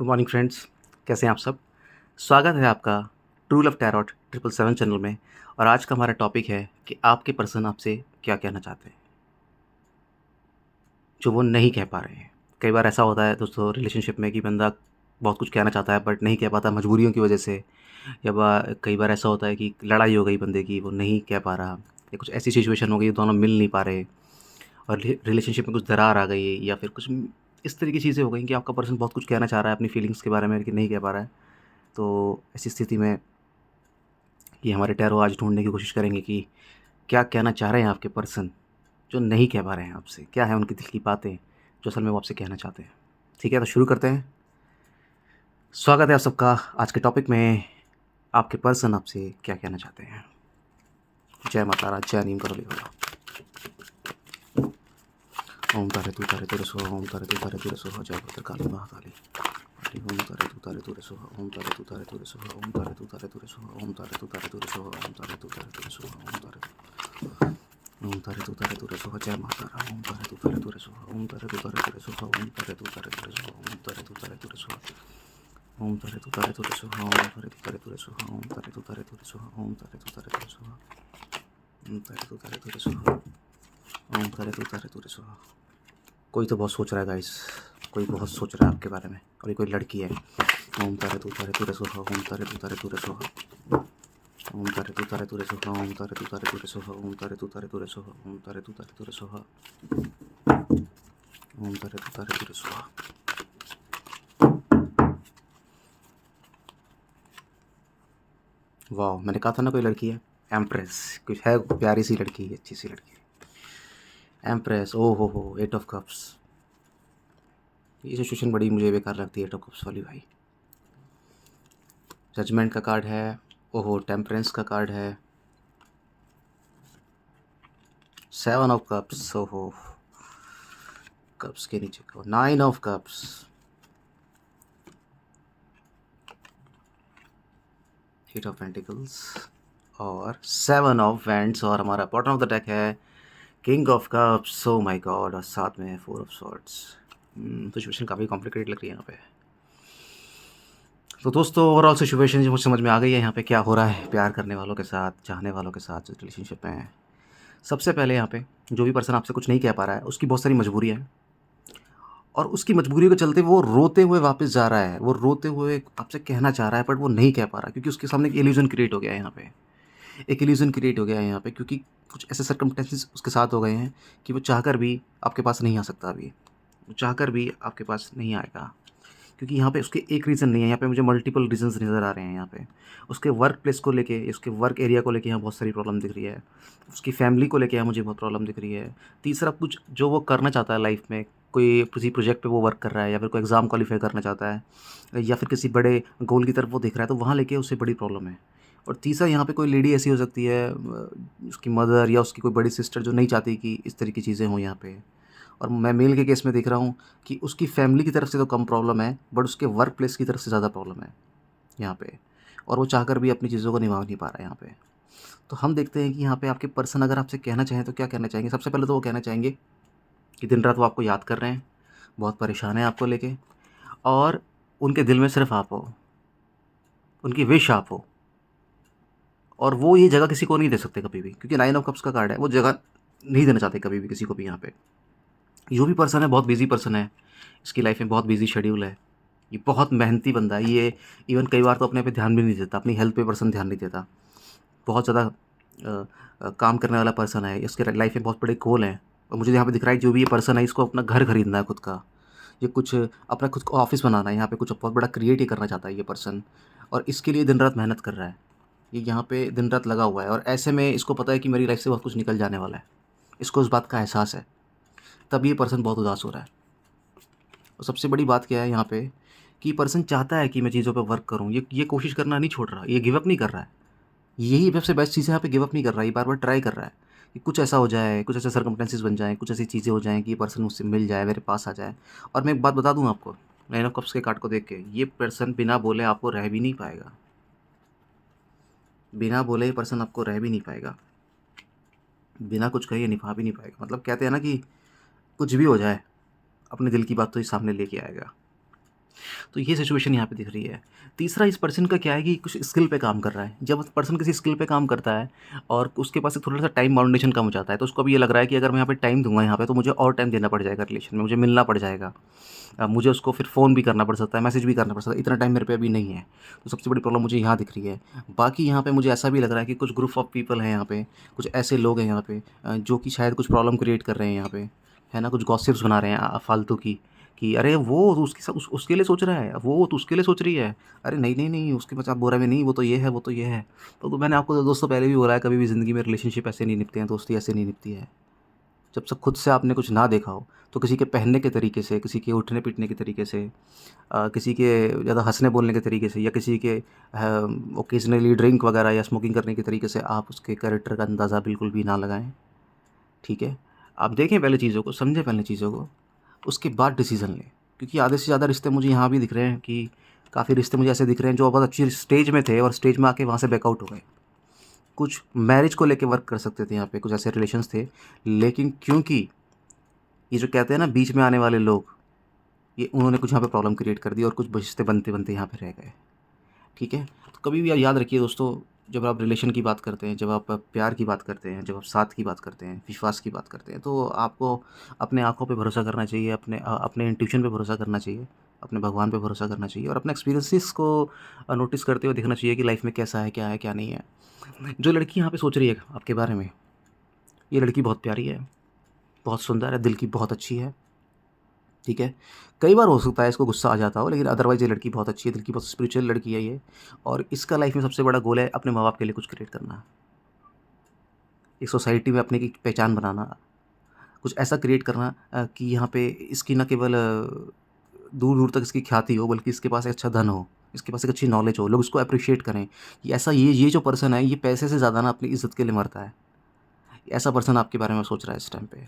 Good morning friends, कैसे हैं आप सब। स्वागत है आपका ट्रू लव टैरोट 777 चैनल में। और आज का हमारा टॉपिक है कि आपके पर्सन आपसे क्या कहना चाहते हैं जो वो नहीं कह पा रहे हैं। कई बार ऐसा होता है दोस्तों रिलेशनशिप में कि बंदा बहुत कुछ कहना चाहता है बट नहीं कह पाता मजबूरियों की वजह से, या कई बार ऐसा होता है कि लड़ाई हो गई बंदे की, वो नहीं कह पा रहा, या कुछ ऐसी सिचुएशन हो गई दोनों मिल नहीं पा रहे और रिलेशनशिप में कुछ दरार आ गई, या फिर कुछ इस तरह की चीज़ें हो गई कि आपका पर्सन बहुत कुछ कहना चाह रहा है अपनी फीलिंग्स के बारे में लेकिन नहीं कह पा रहा है। तो ऐसी स्थिति में कि हमारे टैरो आज ढूँढने की कोशिश करेंगे कि क्या कहना चाह रहे हैं आपके पर्सन जो नहीं कह पा रहे हैं आपसे, क्या है उनके दिल की बातें जो असल में वो आपसे कहना चाहते हैं। ठीक है, तो शुरू करते हैं। स्वागत है आप सबका आज के टॉपिक में। आपके पर्सन आपसे क्या कहना चाहते हैं। जय माता रा, जय नीम करो होगा। ओम तारे तू तारे तेरे सोहा, ओम तारे तू तारे तेरे सोहा, जय भद्र काली महाकाली। ओम तारे तू तारे तेरे सोहा, ओम तारे तू तारे तेरे सोहा, ओम तारे तू तारे तेरे सोहा, ओम तारे तू तारे तेरे सोहा, ओम तारे तू तारे तेरे सोहा, ओम तारे तू तारे तेरे सोहा, जय माता रा। ओम तारे तू तारे तेरे सोहा, ओम तारे तू तारे तेरे सोहा, ओम तारे तू तारे तेरे सोहा, ओम तारे तू तारे तेरे सोहा, ओम तारे तू तारे तेरे सोहा, ओम तारे तू तारे तेरे सोहा, ओम तारे तू तारे तेरे सोहा, ओम तारे तू तारे तेरे सोहा, ओम तारे तू तारे तेरे सोहा, ओम तारे तू तारे तेरे सोहा। कोई तो बहुत सोच रहा है गाइस, कोई बहुत सोच रहा है आपके बारे में, और ये कोई लड़की है। ओम तारे तू तारे तेरे सोहा, ओम तारे तू तारे तेरे सोहा, ओम तारे तू तारे तेरे सोहा, ओम तारे तू तारे तेरे सोहा, ओम तारे तू तारे तेरे सोहा, ओम तारे तू तारे तेरे सोहा, ओम तारे तू तारे तेरे सोहा। वाह, मैंने कहा था ना कोई लड़की है। एम्प्रेस कुछ है, प्यारी सी लड़की, अच्छी सी लड़की। एम्प्रेस, ओ हो 8 ऑफ कप्स। ये सिचुएशन बड़ी मुझे बेकार लगती है 8 ऑफ कप्स वाली भाई। जजमेंट का कार्ड है, ओहो टेम्परेंस का कार्ड है, 7 ऑफ कप्स, ओहो कप्स के नीचे का 9 of cups, eight of pentacles और 7 ऑफ वैंड्स। और हमारा बॉटम ऑफ द डेक है king of cups, oh my God, और साथ में 4 ऑफ सॉर्ड्स। सिचुएशन काफ़ी कॉम्प्लिकेटेड लग रही है यहाँ पे। तो दोस्तों ओवरऑल सिचुएशन जो मुझे समझ में आ गई है यहाँ पे क्या हो रहा है प्यार करने वालों के साथ, चाहने वालों के साथ जो रिलेशनशिप में है। सबसे पहले यहाँ पे जो भी पर्सन आपसे कुछ नहीं कह पा रहा है उसकी बहुत सारी मजबूरियाँ हैं, और उसकी मजबूरी के चलते वो रोते हुए वापस जा रहा है। वो रोते हुए आपसे कहना चाह रहा है बट वो नहीं कह पा रहा क्योंकि उसके सामने एक इल्यूजन क्रिएट हो गया है यहाँ पे। एक इल्यूजन क्रिएट हो गया है यहाँ पे क्योंकि कुछ ऐसे सर्कमस्टेंसेस उसके साथ हो गए हैं कि वो चाहकर भी आपके पास नहीं आ सकता अभी। वो चाहकर भी आपके पास नहीं आएगा क्योंकि यहाँ पे उसके एक रीज़न नहीं है, यहाँ पे मुझे मल्टीपल रीज़न्स नज़र आ रहे हैं। यहाँ पे उसके वर्क प्लेस को लेके, उसके वर्क एरिया को लेके यहाँ बहुत सारी प्रॉब्लम दिख रही है। उसकी फैमिली को लेके यहाँ मुझे बहुत प्रॉब्लम दिख रही है। तीसरा, कुछ जो वो करना चाहता है लाइफ में, कोई किसी प्रोजेक्ट पे वो वर्क कर रहा है, या फिर कोई एग्ज़ाम क्वालिफाई करना चाहता है, या फिर किसी बड़े गोल की तरफ वो देख रहा है, तो वहाँ लेके उसे बड़ी प्रॉब्लम है। और तीसरा, यहाँ पे कोई लेडी ऐसी हो सकती है, उसकी मदर या उसकी कोई बड़ी सिस्टर जो नहीं चाहती कि इस तरह की चीज़ें हों यहाँ पे। और मैं मेल के केस में देख रहा हूँ कि उसकी फैमिली की तरफ से तो कम प्रॉब्लम है बट उसके वर्क प्लेस की तरफ से ज़्यादा प्रॉब्लम है यहाँ पे, और वो चाहकर भी अपनी चीज़ों को निभा नहीं पा रहा है यहाँ पे। तो हम देखते हैं कि यहाँ पे आपके पर्सन अगर आपसे कहना चाहें तो क्या कहना चाहेंगे। सबसे पहले तो वो कहना चाहेंगे कि दिन रात वो आपको याद कर रहे हैं, बहुत परेशान हैं आपको लेके, और उनके दिल में सिर्फ आप हो, उनकी विश आप हो, और वो ये जगह किसी को नहीं दे सकते कभी भी क्योंकि 9 ऑफ कप्स का कार्ड है। वो जगह नहीं देना चाहते कभी भी किसी को भी यहाँ पे। जो भी पर्सन है बहुत बिजी पर्सन है, इसकी लाइफ में बहुत बिजी शेड्यूल है, ये बहुत मेहनती बंदा है। ये इवन कई बार तो अपने पे ध्यान भी नहीं देता, अपनी हेल्थ पे पर्सन ध्यान नहीं देता। बहुत ज़्यादा काम करने वाला पर्सन है, इसके लाइफ में बहुत बड़े गोल हैं। और मुझे यहाँ पे दिख रहा है जो भी ये पर्सन है इसको अपना घर खरीदना है खुद का, ये कुछ अपना खुद को ऑफिस बनाना है, यहाँ पे कुछ बहुत बड़ा क्रिएट ही करना चाहता है ये पर्सन, और इसके लिए दिन रात मेहनत कर रहा है। ये यहाँ पे दिन रात लगा हुआ है, और ऐसे में इसको पता है कि मेरी लाइफ से बहुत कुछ निकल जाने वाला है, इसको उस बात का एहसास है। तब ये पर्सन बहुत उदास हो रहा है। और सबसे बड़ी बात क्या है यहाँ पे कि पर्सन चाहता है कि मैं चीज़ों पे वर्क करूँ, ये कोशिश करना नहीं छोड़ रहा, ये गिव अप नहीं कर रहा है। यही सबसे बेस्ट चीज़ है, यहाँ पे गिव अप नहीं कर रहा है, ये बार बार ट्राई कर रहा है कि कुछ ऐसा हो जाए, कुछ ऐसे सर्कमस्टेंसेस बन जाएँ, कुछ ऐसी चीज़ें हो जाएँ कि ये पर्सन मुझसे मिल जाए, मेरे पास आ जाए। और मैं एक बात बता दूँ आपको, 9 ऑफ कप्स के कार्ड को देख के ये पर्सन बिना बोले आपको रह भी नहीं पाएगा। बिना बोले ये पर्सन आपको रह भी नहीं पाएगा, बिना कुछ कहे ये निभा भी नहीं पाएगा। मतलब कहते हैं ना कि कुछ भी हो जाए अपने दिल की बात तो ये सामने लेके आएगा। तो ये सिचुएशन यहाँ पे दिख रही है। तीसरा, इस पर्सन का क्या है कि कुछ स्किल पे काम कर रहा है। जब पर्सन किसी स्किल पे काम करता है और उसके पास एक थोड़ा-सा टाइम बाउंडेशन कम हो जाता है, तो उसको अभी ये लग रहा है कि अगर मैं यहाँ पे टाइम दूँगा यहाँ पे, तो मुझे और टाइम देना पड़ जाएगा रिलेशन में, मुझे मिलना पड़ जाएगा। मुझे उसको फिर फ़ोन भी करना पड़ सकता है, मैसेज भी करना पड़ सकता है, इतना टाइम मेरे पे अभी नहीं है। तो सबसे बड़ी प्रॉब्लम मुझे यहाँ दिख रही है। बाकी यहाँ पे मुझे ऐसा भी लग रहा है कि कुछ ग्रुप ऑफ पीपल हैं यहाँ पे, कुछ ऐसे लोग हैं यहाँ पे जो कि शायद कुछ प्रॉब्लम क्रिएट कर रहे हैं यहाँ पे, है ना? कुछ गॉसिप्स बना रहे हैं फालतू की, कि अरे वो तो उसके साथ उसके लिए सोच रहा है, वो तो उसके लिए सोच रही है। अरे नहीं, नहीं, नहीं, उसके मतलब आप बुरा में नहीं, वो तो ये है, वो तो ये है। तो मैंने आपको दोस्तों पहले भी बोला है, कभी भी ज़िंदगी में रिलेशनशिप ऐसे नहीं निभते हैं, दोस्ती ऐसे नहीं निभती है। जब तक खुद से आपने कुछ ना देखा हो, तो किसी के पहनने के तरीके से, किसी के उठने-पीटने के तरीके से, किसी के ज़्यादा हँसने-बोलने के तरीके से, या किसी के ओकेज़नली ड्रिंक वगैरह या स्मोकिंग करने के तरीके से आप उसके कैरेक्टर का अंदाज़ा बिल्कुल भी ना लगाएँ, ठीक है? आप देखें पहले चीज़ों को, समझें पहले चीज़ों को, उसके बाद डिसीज़न लें। क्योंकि आधे से ज़्यादा रिश्ते मुझे यहाँ भी दिख रहे हैं कि काफ़ी रिश्ते मुझे ऐसे दिख रहे हैं जो बहुत अच्छी स्टेज में थे और स्टेज में आके वहाँ से बैकआउट हो गए। कुछ मैरिज को लेके वर्क कर सकते थे यहाँ पे, कुछ ऐसे रिलेशंस थे, लेकिन क्योंकि ये जो कहते हैं ना बीच में आने वाले लोग, ये उन्होंने कुछ यहाँ पे प्रॉब्लम क्रिएट कर दी और कुछ रिश्ते बनते-बनते यहाँ पे रह गए, ठीक है? तो कभी भी आप याद रखिए दोस्तों, जब आप रिलेशन की बात करते हैं, जब आप प्यार की बात करते हैं, जब आप साथ की बात करते हैं, विश्वास की बात करते हैं, तो आपको अपने आँखों पे भरोसा करना चाहिए, अपने इंट्यूशन पे भरोसा करना चाहिए, अपने भगवान पे भरोसा करना चाहिए और अपने एक्सपीरियंसेस को नोटिस करते हुए देखना चाहिए कि लाइफ़ में कैसा है, क्या नहीं है। जो लड़की यहाँ पे सोच रही है आपके बारे में, ये लड़की बहुत प्यारी है, बहुत सुंदर है, दिल की बहुत अच्छी है, ठीक है? कई बार हो सकता है इसको गुस्सा आ जाता हो, लेकिन अदरवाइज़ ये लड़की बहुत अच्छी है, दिल की बहुत स्पिरिचुअल लड़की है ये, और इसका लाइफ़ में सबसे बड़ा गोल है अपने माँ-बाप के लिए कुछ क्रिएट करना। एक सोसाइटी में अपने की पहचान बनाना, कुछ ऐसा क्रिएट करना कि यहाँ पे इसकी ना केवल दूर-दूर तक इसकी ख्याति हो, बल्कि इसके पास एक अच्छा धन हो, इसके पास एक अच्छी नॉलेज हो, लोग इसको एप्रिशिएट करें कि ऐसा ये जो पर्सन है, ये पैसे से ज़्यादा ना अपनी इज़्ज़त के लिए मरता है। ऐसा पर्सन आपके बारे में सोच रहा है इस टाइम पे।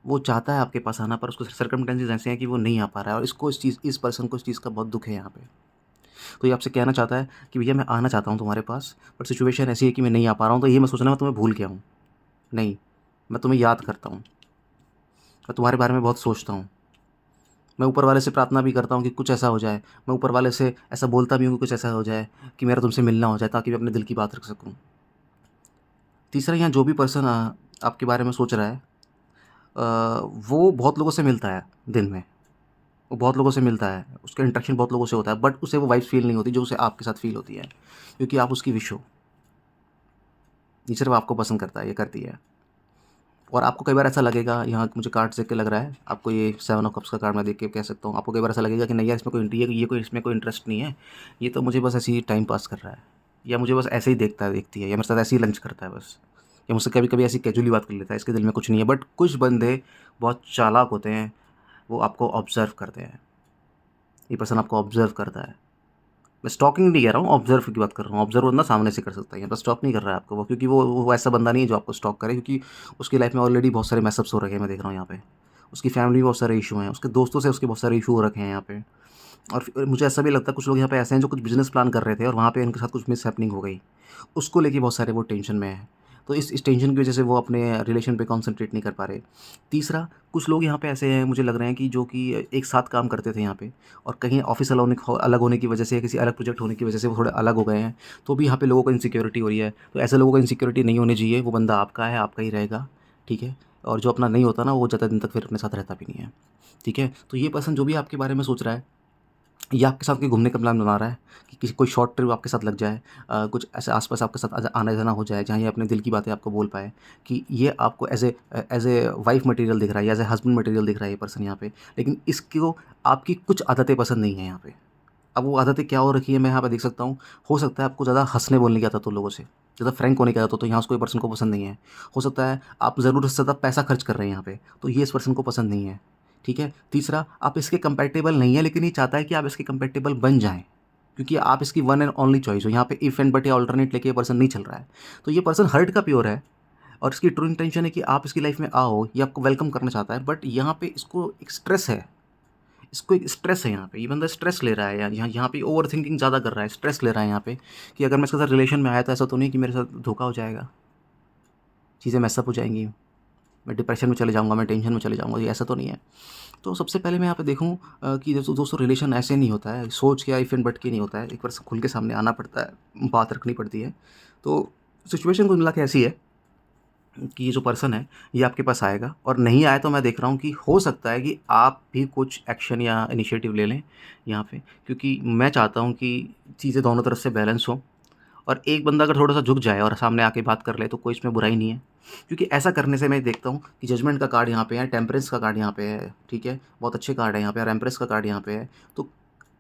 वो चाहता है आपके पास आना, पर उसको सर्कमस्टेंसेस ऐसे हैं कि वो नहीं आ पा रहा है और इसको इस पर्सन को इस चीज़ का बहुत दुःख है यहाँ पे। तो ये आपसे कहना चाहता है कि भैया मैं आना चाहता हूँ तुम्हारे पास, बट सिचुएशन ऐसी है कि मैं नहीं आ पा रहा हूँ, तो ये मत सोचना मैं तुम्हें भूल गया हूँ। नहीं, मैं तुम्हें याद करता हूँ। मैं तुम्हारे बारे में बहुत सोचता हूँ। मैं ऊपर वाले से प्रार्थना भी करता हूँ कि कुछ ऐसा हो जाए। मैं ऊपर वाले से ऐसा बोलता भी हूँ कि कुछ ऐसा हो जाए कि मेरा तुमसे मिलना हो जाए, ताकि मैं अपने दिल की बात रख सकूँ। तीसरा, यहाँ जो भी पर्सन आपके बारे में सोच रहा है, वो बहुत लोगों से मिलता है दिन में। वो बहुत लोगों से मिलता है, उसका इंटरेक्शन बहुत लोगों से होता है, बट उसे वो वाइब्स फ़ील नहीं होती जो उसे आपके साथ फ़ील होती है, क्योंकि आप उसकी विश हो। ये सिर्फ़ आपको पसंद करता है, ये करती है। और आपको कई बार ऐसा लगेगा, यहाँ मुझे कार्ड्स देख के लग रहा है, आपको ये 7 ऑफ कप्स का कार्ड मैं देख के कह सकता हूँ, आपको कई बार ऐसा लगेगा कि नहीं यार, इसमें कोई ये कोई इसमें कोई इंटरेस्ट नहीं है, ये तो मुझे बस ऐसे ही टाइम पास कर रहा है, या मुझे बस ऐसे ही देखती है, या मेरे साथ ऐसे ही लंच करता है बस, या मुझसे कभी-कभी ऐसी कैजुअली बात कर लेता है, इसके दिल में कुछ नहीं है। बट कुछ बंदे बहुत चालाक होते हैं, वो आपको ऑब्ज़र्व करते हैं। ये पर्सन आपको ऑब्ज़र्व करता है। मैं स्टॉकिंग नहीं कह रहा हूँ, ऑब्ज़र्व की बात कर रहा हूँ। ऑब्ज़र्व बंदा सामने से कर सकता है, यहाँ पर स्टॉक नहीं कर रहा है आपको वो, क्योंकि वो ऐसा बंदा नहीं है जो आपको स्टॉक करे, क्योंकि उसकी लाइफ़ में ऑलरेडी बहुत सारे मेसअप्स हो रखे हैं, मैं देख रहा हूँ यहाँ पे। उसकी फैमिली में बहुत सारे इश्यू हैं, उसके दोस्तों से उसके बहुत सारे इश्यू हो रखे हैं यहाँ पे। और फिर मुझे ऐसा भी लगता है कुछ लोग यहाँ पे ऐसे हैं जो कुछ बिज़नेस प्लान कर रहे थे और वहाँ पे इनके साथ कुछ मिसहैपनिंग हो गई। उसको लेके बहुत सारे वो टेंशन में हैं। तो इस टेंशन की वज़ह से वो अपने रिलेशन पे कॉन्संट्रेट नहीं कर पा रहे। तीसरा, कुछ लोग यहाँ पे ऐसे हैं, मुझे लग रहे हैं कि जो कि एक साथ काम करते थे यहाँ पे, और कहीं ऑफ़िस अलग होने की वज़ह से, किसी अलग प्रोजेक्ट होने की वज़ह से वो थोड़े अलग हो गए हैं। तो भी यहाँ पे लोगों को इनसिक्योरिटी हो रही है। तो ऐसे लोगों को इनसिक्योरिटी नहीं होनी चाहिए, वो बंदा आपका है, आपका ही रहेगा, ठीक है? और जो अपना नहीं होता ना, वो ज़्यादा दिन तक फिर अपने साथ रहता भी नहीं है, ठीक है? तो ये पर्सन जो भी आपके बारे में सोच रहा है, ये आपके साथ कहीं घूमने का प्लान बना रहा है कि किसी कोई शॉर्ट ट्रिप आपके साथ लग जाए, कुछ ऐसे आस-पास आपके साथ आना-जाना हो जाए, जहाँ ये अपने दिल की बातें आपको बोल पाए, कि ये आपको एज़ ए वाइफ़ मटेरियल दिख रहा है, या एज़ ए हस्बैंड मटेरियल दिख रहा है ये पर्सन यहाँ पे। लेकिन इसको आपकी कुछ आदतें पसंद नहीं है यहाँ पे। अब वो आदतें क्या हो रखी है, मैं यहाँ पे देख सकता हूँ। हो सकता है आपको ज़्यादा हँसने-बोलने की आदत हो लोगों से, ज़्यादा फ्रैंक होने की आदत हो, तो यहाँ उसको ये पर्सन को पसंद नहीं है। हो सकता है आप ज़रूरत से ज़्यादा पैसा खर्च कर रहे हैं यहाँ पे, तो ये इस पर्सन को पसंद नहीं है, ठीक है? तीसरा, आप इसके कंपैटिबल नहीं है, लेकिन ये चाहता है कि आप इसके कंपैटिबल बन जाएँ, क्योंकि आप इसकी वन एंड ओनली चॉइस हो। यहाँ पे इफ एंड बट या अल्टरनेट लेके ये पर्सन नहीं चल रहा है। तो ये पर्सन हर्ट का प्योर है, और इसकी ट्रू इंटेंशन है कि आप इसकी लाइफ़ में आओ, ये आपको वेलकम करना चाहता है, बट यहाँ पे इसको एक स्ट्रेस है। इसको एक स्ट्रेस है यहाँ पे, ये बंदा स्ट्रेस ले रहा है, यहाँ पे ओवरथिंकिंग ज़्यादा कर रहा है, स्ट्रेस ले रहा है यहाँ पे, कि अगर मैं इसके साथ रिलेशन में आया तो ऐसा तो नहीं कि मेरे साथ धोखा हो जाएगा, चीज़ें मैस अप हो जाएँगी, मैं डिप्रेशन में चले जाऊँगा, मैं टेंशन में चले जाऊँगा, ये ऐसा तो नहीं है। तो सबसे पहले मैं यहाँ पे देखूँ कि दोस्तों रिलेशन ऐसे नहीं होता है, सोच के या इफ एंड बट के नहीं होता है, एक बार खुल के सामने आना पड़ता है, बात रखनी पड़ती है। तो सिचुएशन कुल मिला के ऐसी है कि ये जो पर्सन है, ये आपके पास आएगा और नहीं आए तो मैं देख रहा हूँ कि हो सकता है कि आप भी कुछ एक्शन या इनिशिएटिव ले लें यहाँ पे, क्योंकि मैं चाहता हूँ कि चीज़ें दोनों तरफ से बैलेंस हो और एक बंदा अगर थोड़ा-सा झुक जाए और सामने आके बात कर ले तो कोई इसमें बुराई नहीं है। क्योंकि ऐसा करने से मैं देखता हूँ कि जजमेंट का कार्ड यहाँ पे है, टेम्परेंस का कार्ड यहाँ पे है, ठीक है? बहुत अच्छे कार्ड है यहाँ पे और एम्प्रेस का कार्ड यहाँ पे है। तो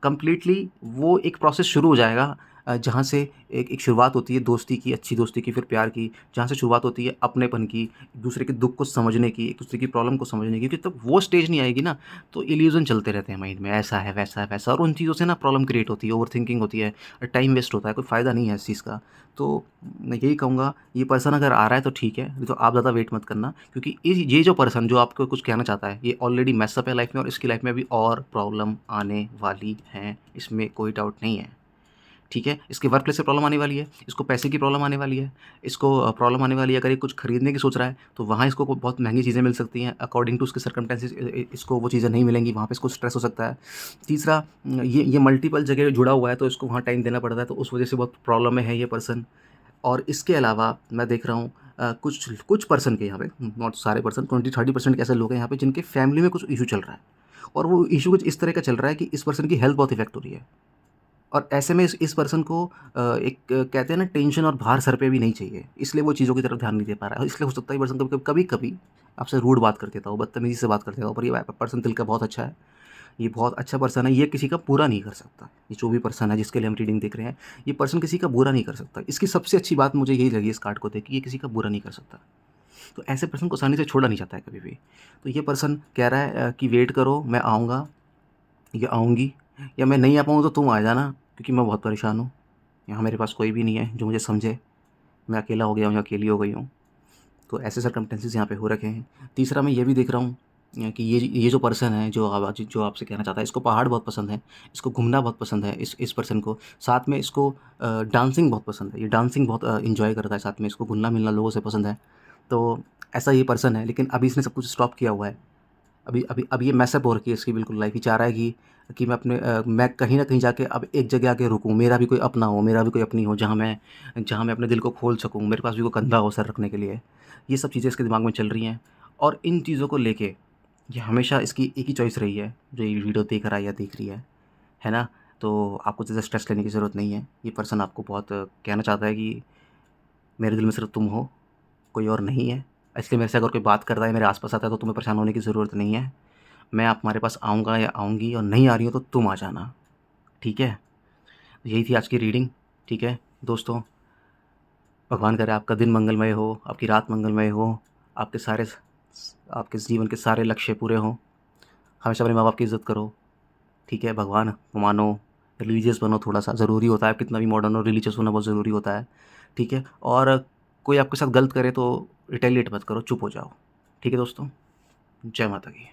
कंप्लीटली वो एक प्रोसेस शुरू हो जाएगा जहाँ से एक एक शुरुआत होती है दोस्ती की, अच्छी दोस्ती की, फिर प्यार की, जहाँ से शुरुआत होती है अपनेपन की, एक-दूसरे के दुःख को समझने की, एक-दूसरे की प्रॉब्लम को समझने की, क्योंकि तब वो स्टेज नहीं आएगी ना, तो इल्यूज़न चलते रहते हैं माइंड में, ऐसा है, वैसा है, वैसा और उन चीज़ों से ना प्रॉब्लम क्रिएट होती है, ओवरथिंकिंग होती है, टाइम वेस्ट होता है, कोई फ़ायदा नहीं है इस चीज़ का। तो मैं यही कहूँगा, ये पर्सन अगर आ रहा है तो ठीक है, नहीं तो आप ज़्यादा वेट मत करना क्योंकि ये जो पर्सन जो आपको कुछ कहना चाहता है, ये ऑलरेडी मेस अप है लाइफ़ में और इसकी लाइफ़ में अभी और प्रॉब्लम आने वाली हैं, इसमें कोई डाउट नहीं है। ठीक है? इसके वर्क प्लेस से प्रॉब्लम आने वाली है, इसको पैसे की प्रॉब्लम आने वाली है, इसको प्रॉब्लम आने वाली है अगर ये कुछ खरीदने की सोच रहा है, तो वहाँ इसको बहुत महँगी चीज़ें मिल सकती हैं, अकॉर्डिंग टू उसके सर्कमस्टेंसेस इसको वो चीज़ें नहीं मिलेंगी, वहाँ पे इसको स्ट्रेस हो सकता है। तीसरा ये मल्टीपल जगह जुड़ा हुआ है, तो इसको वहाँ टाइम देना पड़ता है, तो उस वजह से बहुत प्रॉब्लम में है ये पर्सन। और इसके अलावा मैं देख रहा हूँ कुछ कुछ पर्सन के यहाँ पे, नॉट सारे पर्सन, 20-30% के ऐसे लोग हैं यहाँ पे जिनके फैमिली में कुछ इश्यू चल रहा है और वो इश्यू कुछ इस तरह का चल रहा है कि इस पर्सन की हेल्थ बहुत इफ़ेक्ट हो रही है। और ऐसे में इस पर्सन को कहते हैं ना टेंशन और भार सर पे भी नहीं चाहिए, इसलिए वो चीज़ों की तरफ ध्यान नहीं दे पा रहा है। इसलिए हो सकता है ये पर्सन कभी-कभी आपसे रूड बात कर देता हो, बदतमीज़ी से बात कर देता हो, पर ये पर्सन दिल का बहुत अच्छा है। ये बहुत अच्छा पर्सन है, ये किसी का बुरा नहीं कर सकता। ये जो भी पर्सन है जिसके लिए हम रीडिंग देख रहे हैं, ये पर्सन किसी का बुरा नहीं कर सकता। इसकी सबसे अच्छी बात मुझे यही लगी इस कार्ड को देख के, ये किसी का बुरा नहीं कर सकता। तो ऐसे पर्सन को आसानी से छोड़ा नहीं जाता है कभी भी। तो ये पर्सन कह रहा है कि वेट करो, मैं आऊँगा या आऊँगी या मैं नहीं आ पाऊँ तो तुम आ जाना क्योंकि मैं बहुत परेशान हूँ। यहाँ मेरे पास कोई भी नहीं है जो मुझे समझे। मैं अकेला हो गया हूँ या अकेली हो गई हूँ। तो ऐसे सर्कमस्टेंसेस यहाँ पे हो रखे हैं। तीसरा मैं ये भी देख रहा हूँ कि ये जो पर्सन है जो आपसे कहना चाहता है, इसको पहाड़ बहुत पसंद है, इसको घूमना बहुत पसंद है इस पर्सन को। साथ में इसको डांसिंग बहुत पसंद है। ये डांसिंग बहुत एन्जॉय करता है, साथ में इसको घुलना-मिलना लोगों से पसंद है। तो ऐसा ये पर्सन है, लेकिन अभी इसने सब कुछ स्टॉप किया हुआ है। अभी ये मैसअप हो रखी है इसकी बिल्कुल लाइफ़। ये चाह रहा है कि मैं कहीं न कहीं जाके अब एक जगह आके रुकूँ, मेरा भी कोई अपना हो, मेरा भी कोई अपनी हो जहाँ मैं अपने दिल को खोल सकूँ, मेरे पास भी कोई कंधा हो सर रखने के लिए। ये सब चीज़ें इसके दिमाग में चल रही हैं और इन चीज़ों को लेके ये हमेशा इसकी एक ही चॉइस रही है, जो ये वीडियो देख रहा है या देख रही है ना? तो आपको ज़्यादा स्ट्रेस लेने की ज़रूरत नहीं है। ये पर्सन आपको बहुत कहना चाहता है कि मेरे दिल में सिर्फ़ तुम हो, कोई और नहीं है। इसलिए मेरे से अगर कोई बात करता है, मेरे आस-पास आता है तो तुम्हें परेशान होने की ज़रूरत नहीं है। मैं आप तुम्हारे पास आऊँगा या आऊँगी और नहीं आ रही हो तो तुम आ जाना, ठीक है? यही थी आज की रीडिंग, ठीक है? दोस्तों, भगवान करे आपका दिन मंगलमय हो, आपकी रात मंगलमय हो, आपके जीवन के सारे लक्ष्य पूरे हों। हमेशा अपने माँ-बाप की इज़्ज़त करो, ठीक है? भगवान को मानो, रिलीजियस बनो थोड़ा-सा, ज़रूरी होता है, कितना भी मॉडर्न हो, रिलीजियस होना बहुत ज़रूरी होता है, ठीक है? और कोई आपके साथ गलत करे तो रिटेलिएट मत करो, चुप हो जाओ, ठीक है दोस्तों? जय माता की।